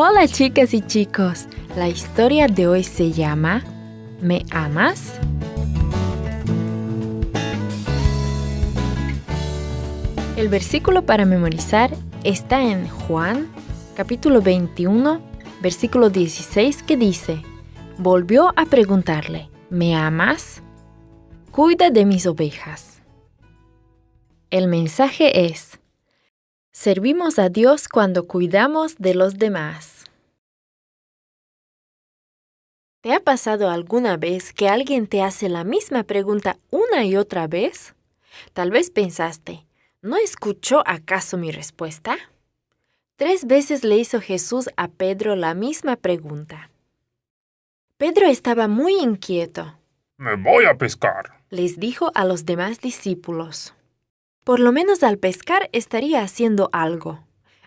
Hola chicas y chicos, la historia de hoy se llama ¿Me amas? El versículo para memorizar está en Juan, capítulo 21, versículo 16, que dice: Volvió a preguntarle, ¿me amas? Cuida de mis ovejas. El mensaje es: servimos a Dios cuando cuidamos de los demás. ¿Te ha pasado alguna vez que alguien te hace la misma pregunta una y otra vez? Tal vez pensaste, ¿no escuchó acaso mi respuesta? 3 veces le hizo Jesús a Pedro la misma pregunta. Pedro estaba muy inquieto. Me voy a pescar. Les dijo a los demás discípulos. Por lo menos al pescar estaría haciendo algo.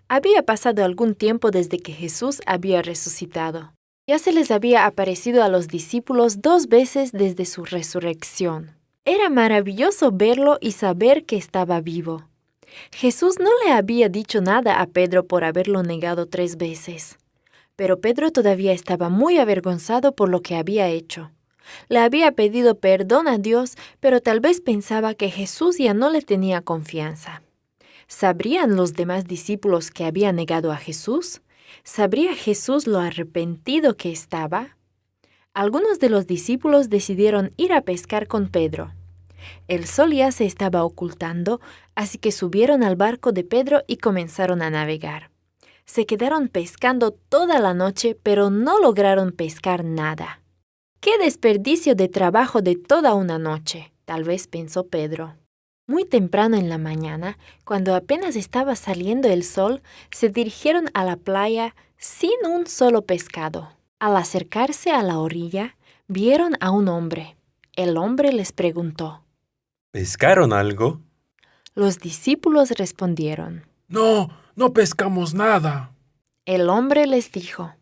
Había pasado algún tiempo desde que Jesús había resucitado. Ya se les había aparecido a los discípulos 2 veces desde su resurrección. Era maravilloso verlo y saber que estaba vivo. Jesús no le había dicho nada a Pedro por haberlo negado 3 veces. Pero Pedro todavía estaba muy avergonzado por lo que había hecho. Le había pedido perdón a Dios, pero tal vez pensaba que Jesús ya no le tenía confianza. ¿Sabrían los demás discípulos que había negado a Jesús? ¿Sabría Jesús lo arrepentido que estaba? Algunos de los discípulos decidieron ir a pescar con Pedro. El sol ya se estaba ocultando, así que subieron al barco de Pedro y comenzaron a navegar. Se quedaron pescando toda la noche, pero no lograron pescar nada. ¡Qué desperdicio de trabajo de toda una noche!, tal vez pensó Pedro. Muy temprano en la mañana, cuando apenas estaba saliendo el sol, se dirigieron a la playa sin un solo pescado. Al acercarse a la orilla, vieron a un hombre. El hombre les preguntó: ¿Pescaron algo? Los discípulos respondieron. No pescamos nada. El hombre les dijo: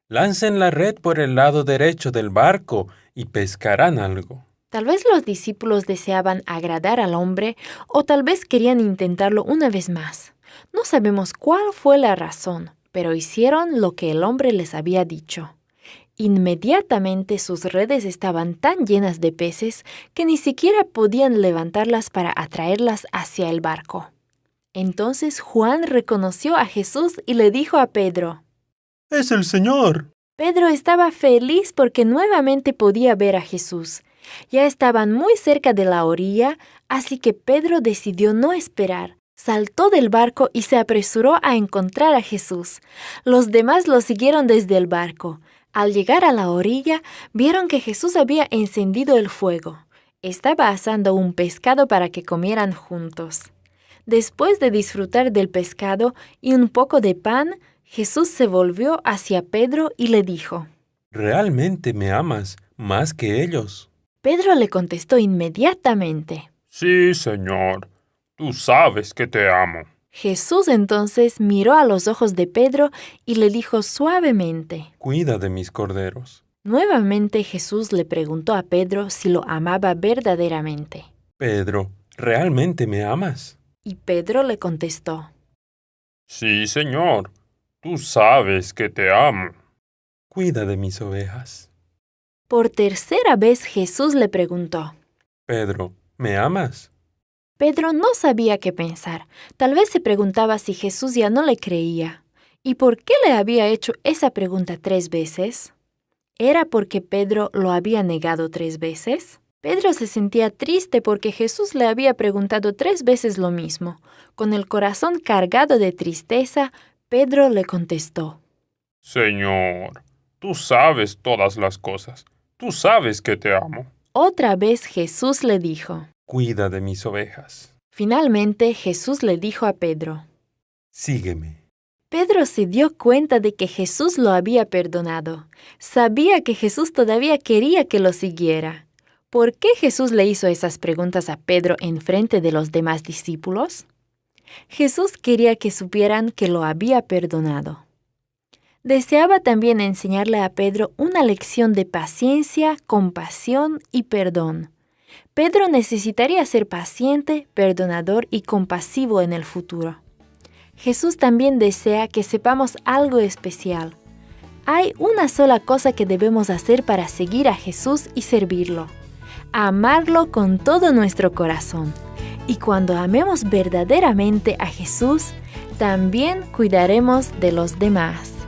Lancen la red por el lado derecho del barco y pescarán algo. Tal vez los discípulos deseaban agradar al hombre o tal vez querían intentarlo una vez más. No sabemos cuál fue la razón, pero hicieron lo que el hombre les había dicho. Inmediatamente sus redes estaban tan llenas de peces que ni siquiera podían levantarlas para atraerlas hacia el barco. Entonces Juan reconoció a Jesús y le dijo a Pedro: ¡Es el Señor! Pedro estaba feliz porque nuevamente podía ver a Jesús. Ya estaban muy cerca de la orilla, así que Pedro decidió no esperar. Saltó del barco y se apresuró a encontrar a Jesús. Los demás lo siguieron desde el barco. Al llegar a la orilla, vieron que Jesús había encendido el fuego. Estaba asando un pescado para que comieran juntos. Después de disfrutar del pescado y un poco de pan, Jesús se volvió hacia Pedro y le dijo: ¿Realmente me amas más que ellos? Pedro le contestó inmediatamente: Sí, Señor. Tú sabes que te amo. Jesús entonces miró a los ojos de Pedro y le dijo suavemente: Cuida de mis corderos. Nuevamente Jesús le preguntó a Pedro si lo amaba verdaderamente. Pedro, ¿realmente me amas? Y Pedro le contestó: Sí, Señor. Tú sabes que te amo. Cuida de mis ovejas. Por tercera vez Jesús le preguntó. Pedro, ¿me amas? Pedro no sabía qué pensar. Tal vez se preguntaba si Jesús ya no le creía. ¿Y por qué le había hecho esa pregunta 3 veces? ¿Era porque Pedro lo había negado 3 veces? Pedro se sentía triste porque Jesús le había preguntado 3 veces lo mismo. Con el corazón cargado de tristeza, Pedro le contestó: Señor, tú sabes todas las cosas. Tú sabes que te amo. Otra vez Jesús le dijo. Cuida de mis ovejas. Finalmente Jesús le dijo a Pedro: Sígueme. Pedro se dio cuenta de que Jesús lo había perdonado. Sabía que Jesús todavía quería que lo siguiera. ¿Por qué Jesús le hizo esas preguntas a Pedro en frente de los demás discípulos? Jesús quería que supieran que lo había perdonado. Deseaba también enseñarle a Pedro una lección de paciencia, compasión y perdón. Pedro necesitaría ser paciente, perdonador y compasivo en el futuro. Jesús también desea que sepamos algo especial. Hay una sola cosa que debemos hacer para seguir a Jesús y servirlo: amarlo con todo nuestro corazón. Y cuando amemos verdaderamente a Jesús, también cuidaremos de los demás.